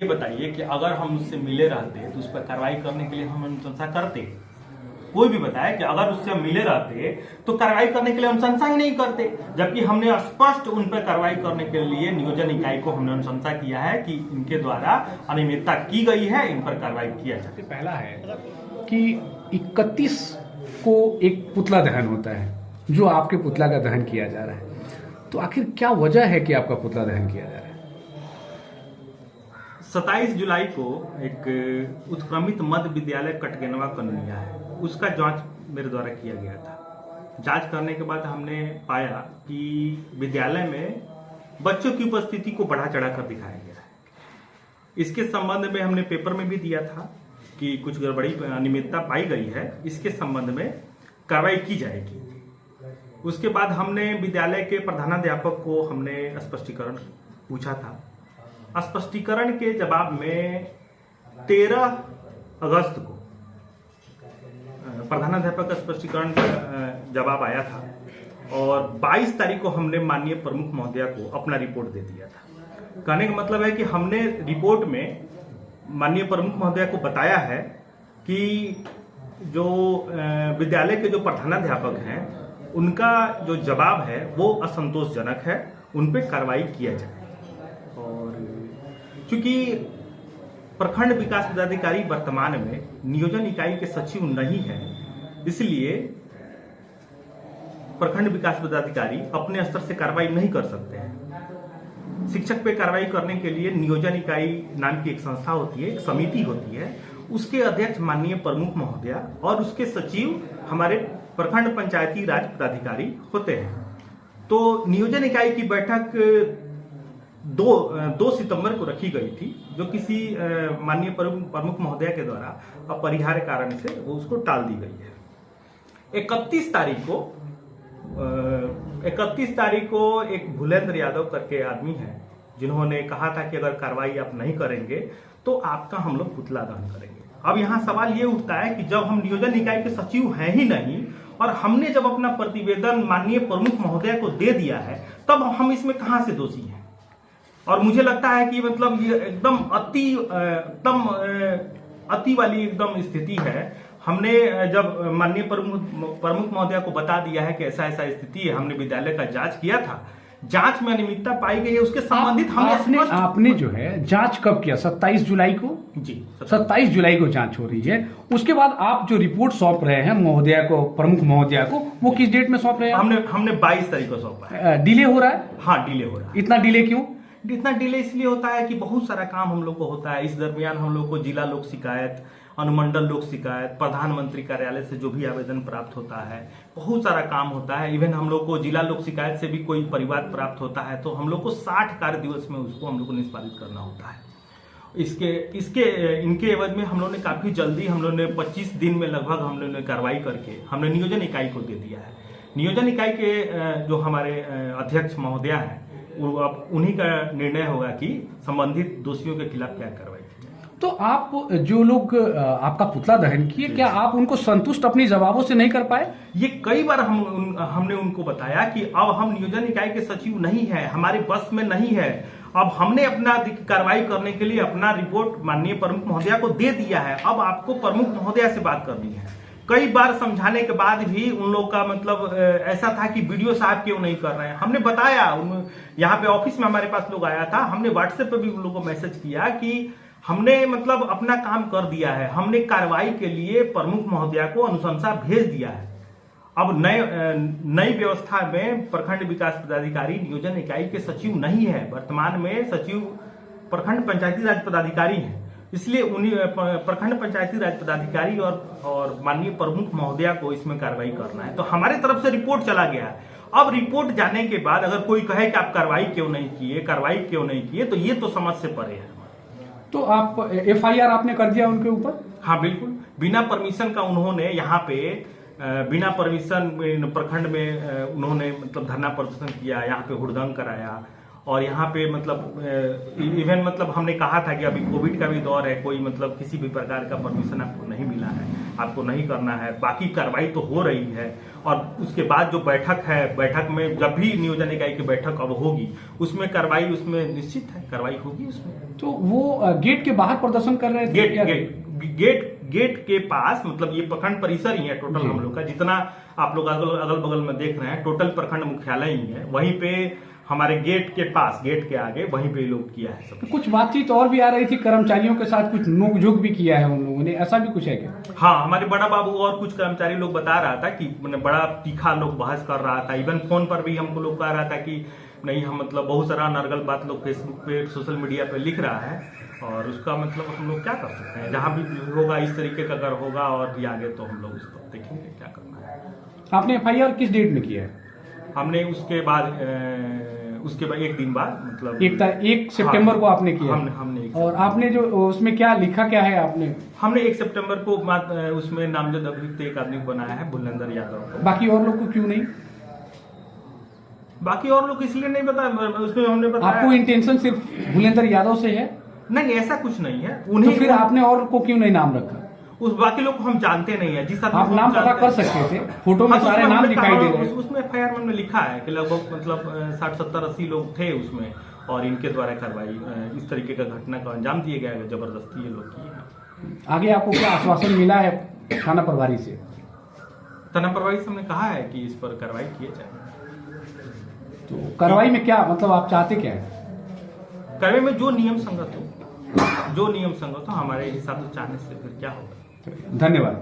ये बताइए कि अगर हम उससे मिले रहते तो उस पर कार्रवाई करने के लिए हम अनुशंसा करते। कोई भी बताए कि अगर उससे हम मिले रहते तो कार्रवाई करने के लिए अनुशंसा ही नहीं करते, जबकि हमने स्पष्ट उन पर कार्रवाई करने के लिए नियोजन इकाई को हमने अनुशंसा किया है कि इनके द्वारा अनियमितता की गई है, इन पर कार्रवाई किया जाए। पहला है कि 31 को एक पुतला दहन होता है, जो आपके पुतला का दहन किया जा रहा है, तो आखिर क्या वजह है कि आपका पुतला दहन किया जा रहा है? 27 जुलाई को एक उत्क्रमित मध्य विद्यालय कटगेनवा कन्हैया है, उसका जांच मेरे द्वारा किया गया था। जांच करने के बाद हमने पाया कि विद्यालय में बच्चों की उपस्थिति को बढ़ा चढ़ाकर दिखाया गया है। इसके संबंध में हमने पेपर में भी दिया था कि कुछ गड़बड़ी अनियमितता पाई गई है, इसके संबंध में कार्रवाई की जाएगी। उसके बाद हमने विद्यालय के प्रधानाध्यापक को हमने स्पष्टीकरण पूछा था। स्पष्टीकरण के जवाब में 13 अगस्त को प्रधानाध्यापक का स्पष्टीकरण का जवाब आया था और 22 तारीख को हमने माननीय प्रमुख महोदया को अपना रिपोर्ट दे दिया था। कहने का मतलब है कि हमने रिपोर्ट में माननीय प्रमुख महोदया को बताया है कि जो विद्यालय के जो प्रधानाध्यापक हैं उनका जो जवाब है वो असंतोषजनक है, उन पर कार्रवाई किया जाए। और चूंकि प्रखंड विकास पदाधिकारी वर्तमान में नियोजन इकाई के सचिव नहीं है, इसलिए प्रखंड विकास पदाधिकारी अपने स्तर से कार्रवाई नहीं कर सकते हैं। शिक्षक पे कार्रवाई करने के लिए नियोजन इकाई नाम की एक संस्था होती है, एक समिति होती है, उसके अध्यक्ष माननीय प्रमुख महोदया और उसके सचिव हमारे प्रखंड पंचायती राज पदाधिकारी होते हैं। तो नियोजन इकाई की बैठक 2 सितंबर को रखी गई थी, जो किसी माननीय प्रमुख महोदया के द्वारा अपरिहार्य कारण से वो उसको टाल दी गई है। 31 तारीख को एक भूलेंद्र यादव करके आदमी है, जिन्होंने कहा था कि अगर कार्रवाई आप नहीं करेंगे तो आपका हम लोग पुतला दहन करेंगे। अब यहाँ सवाल ये उठता है कि जब हम नियोजन इकाई के सचिव हैं ही नहीं और हमने जब अपना प्रतिवेदन माननीय प्रमुख महोदया को दे दिया है, तब हम इसमें कहां से दोषी हैं? और मुझे लगता है कि मतलब ये एकदम अति वाली एकदम स्थिति है। हमने जब माननीय प्रमुख महोदया को बता दिया है कि ऐसा ऐसा स्थिति है, हमने विद्यालय का जांच किया था, जांच में अनियमितता पाई गई है, उसके संबंधित आपने जो है जांच कब किया? 27 जुलाई को? जी, 27 जुलाई को जांच हो रही है। उसके बाद आप जो रिपोर्ट सौंप रहे हैं महोदया को, प्रमुख महोदया को, वो किस डेट में सौंप रहे हैं? हमने 22 तारीख को सौंपा है। डिले हो रहा है? हाँ, डिले हो रहा है। इतना डिले क्यों? इतना डिले इसलिए होता है कि बहुत सारा काम हम लोग को होता है। इस दरमियान हम लोग को जिला लोक शिकायत, अनुमंडल लोक शिकायत, प्रधानमंत्री कार्यालय से जो भी आवेदन प्राप्त होता है, बहुत सारा काम होता है। इवन हम लोग को जिला लोक शिकायत से भी कोई परिवाद प्राप्त होता है तो हम लोग को 60 कार्य दिवस में उसको हम लोग को निष्पादित करना होता है। इनके एवज में हम लोग ने काफी जल्दी, हम लोग ने 25 दिन में लगभग हम लोग ने कार्रवाई करके हमने नियोजन इकाई को दे दिया है। नियोजन इकाई के जो हमारे अध्यक्ष महोदया है, अब उन्हीं का निर्णय होगा कि संबंधित दोषियों के खिलाफ क्या कार्रवाई की जाए। तो आप जो लोग आपका पुतला दहन किए, क्या आप उनको संतुष्ट अपनी जवाबों से नहीं कर पाए? ये कई बार हमने उनको बताया कि अब हम नियोजन इकाई के सचिव नहीं है, हमारे बस में नहीं है। अब हमने अपना कार्रवाई करने के लिए अपना रिपोर्ट माननीय प्रमुख महोदया को दे दिया है, अब आपको प्रमुख महोदया से बात करनी है। कई बार समझाने के बाद भी उन लोग का मतलब ऐसा था कि वीडियो साहब क्यों नहीं कर रहे हैं। हमने बताया, यहाँ पे ऑफिस में हमारे पास लोग आया था, हमने व्हाट्सएप पे भी उन लोगों को मैसेज किया कि हमने मतलब अपना काम कर दिया है, हमने कार्रवाई के लिए प्रमुख महोदया को अनुशंसा भेज दिया है। अब नई व्यवस्था में प्रखंड विकास पदाधिकारी नियोजन इकाई के सचिव नहीं है, वर्तमान में सचिव प्रखंड पंचायती राज पदाधिकारी हैं। इसलिए उन्हीं प्रखंड पंचायती राज पदाधिकारी और माननीय प्रमुख महोदया को इसमें कार्रवाई करना है। तो हमारे तरफ से रिपोर्ट चला गया है। अब रिपोर्ट जाने के बाद अगर कोई कहे कि आप कार्रवाई क्यों नहीं किए, तो ये तो समझ से परे है। तो आप FIR आपने कर दिया उनके ऊपर? हाँ बिल्कुल, बिना परमिशन का उन्होंने यहाँ पे बिना परमिशन प्रखंड में उन्होंने मतलब धरना प्रदर्शन किया, यहाँ पे हुड़दंग कराया और यहाँ पे मतलब इवन मतलब हमने कहा था कि अभी कोविड का भी दौर है, कोई मतलब किसी भी प्रकार का परमिशन आपको नहीं मिला है, आपको नहीं करना है। बाकी कार्रवाई तो हो रही है और उसके बाद जो बैठक है, बैठक में जब भी नियोजन इकाई की बैठक अब होगी उसमें कार्रवाई, उसमें निश्चित है कार्रवाई होगी उसमें। तो वो गेट के बाहर प्रदर्शन कर रहे थे? गेट के पास, मतलब ये प्रखंड परिसर ही है टोटल हम लोग का, जितना आप लोग अगल बगल में देख रहे हैं टोटल प्रखंड मुख्यालय ही है, वहीं पे हमारे गेट के पास, गेट के आगे वहीं पे लोग किया है सब। तो कुछ बातचीत और भी आ रही थी, कर्मचारियों के साथ कुछ नोकझोंक भी किया है उन लोगों ने, ऐसा भी कुछ है क्या? हाँ, हमारे बड़ा बाबू और कुछ कर्मचारी लोग बता रहा था कि बड़ा तीखा लोग बहस कर रहा था। इवन फोन पर भी हमको लोग कह रहा था कि नहीं, हम मतलब बहुत सारा नरगल बात लोग फेसबुक पे, सोशल मीडिया पे लिख रहा है और उसका मतलब हम लोग क्या कर सकते हैं। जहाँ भी होगा इस तरीके का अगर होगा और भी आगे तो हम लोग उस पर देखेंगे क्या करना है। आपने FIR किस डेट में किया है? हमने उसके बाद एक दिन बाद, मतलब 1 सितंबर को आपने किया? हमने और आपने जो उसमें क्या लिखा क्या है आपने? हमने 1 सितंबर को उसमें नामजद अभियुक्त एक आदमी को बनाया है, बुलंदर यादव को। बाकी और लोग को क्यों नहीं? बाकी और लोग इसलिए नहीं बताया, उसमें हमने बताया। आपको इंटेंशन सिर्फ भूलेंद्र यादव से है? नहीं, ऐसा कुछ नहीं है। तो फिर आपने और को क्यों नहीं नाम रखा? उस बाकी लोग को हम जानते नहीं है। जिस आप नाम पता कर सकते थे, फोटो में सारे नाम दिखाई दे रहे हैं। उसमें FIR में हमने लिखा है कि लगभग मतलब 60, 70, 80 लोग थे उसमें और इनके द्वारा कार्रवाई, इस तरीके का घटना का अंजाम दिया गया है, जबरदस्ती ये लोग किए हैं। आगे आपको क्या आश्वासन मिला है थाना प्रभारी से? थाना प्रभारी से हमने कहा है कि इस पर कार्रवाई किए जाए। तो कार्रवाई में क्या मतलब आप चाहते क्या है? कार्रवाई में जो नियम संगत हो हमारे हिसाब से चाहने से फिर क्या होगा। धन्यवाद।